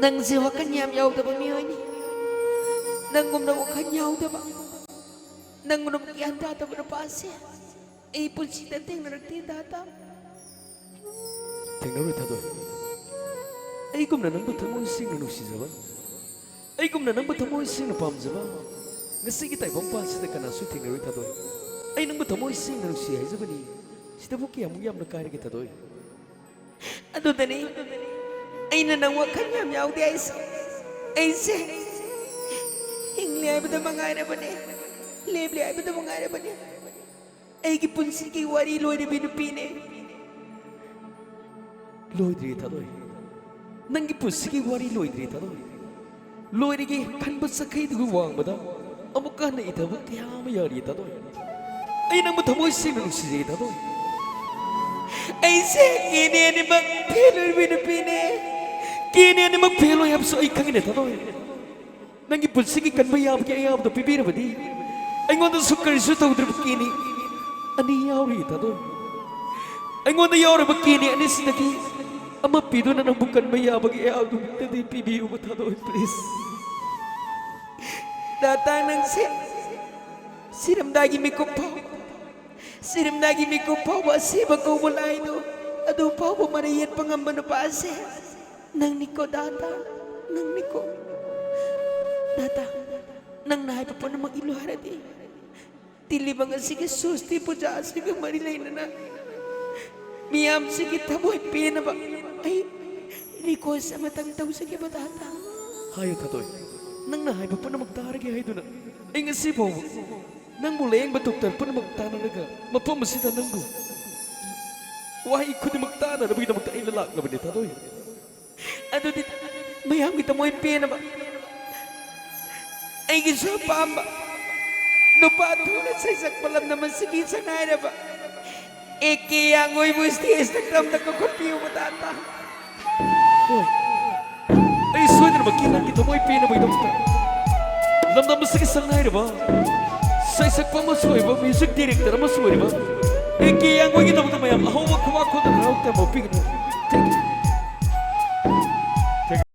Nangsi wakan yam yaw da ba miyoy ni nangum na wakan yaw da ba nangum na kiyan data ba na pasi ay pulsi dating na nagti data Tingnan mo tato. Ay kum na nang batamo sing na nusi zaba. Ay kum na nang batamo sing na pam zaba. Ngasi kita ibang pasi na kana su tingnan mo tato. Ay nang batamo sing na nusi ay zaba ni. Sita buki yam na kaya kita to. ano dani ay nanang wakan yam yaw di ay se hingli ay ba da mga na ba ni lebli ay ba da mga na ba ni ay gipunsi kay wari loy na binupine Loidri tato. Nang ipusiki wari loidri tato. Loidri ki kanbat sa kay dugu wang bada. Amukah na ita buk kaya mayari tato. Ay nang batamo sing na nusi tato. ay se kini ni bang piloy binupine Kini ani magpelo yap so ay kangin tato. Nang ipusiki kan bayab kaya yab to pipira badi. Ay ngon sukar su taw drip kini. Ani yauri tato. Ay ngon yauri bakini ani sinaki. Ama pido na nang bukan mayabag yab to tadi pibiu mo tato please. datang nang siram dagi mi kupaw wasi bagaw mulay no adu pa po mariyat pangamba na paase nang niko data nang nahay pa po na mag-iluhara di tili mga sige susti po dyan sige marilay na miyam sige taboy pina ba ay niko sa matang taw sige ba data Hayo tatoy. Nang nahay pa na magtarag ay doon na. Ay nga sipaw. Nang muli ang batuktan pa na magtana na ka. Mapamasita nang go. Wahay ko na magtana na bigyan magtain lalak na ba ni tatoy. ano di mayam kita mo yung pina ba ay gisa pa ba no patulat sa isak palam naman sige sa naira ba ikiyangoy mo sti Instagram na kukupiyo mo tata Hoy. Ay suwede na magkilang kita mo ipina mo itong ta. Lamdam mo sa kisang nahin ba? Sa isak pa masuway ba? Music director masuway ba? Ikiyang mo kita mo tamayam. Ako magkumakot na rawag tayo mo. Thank you.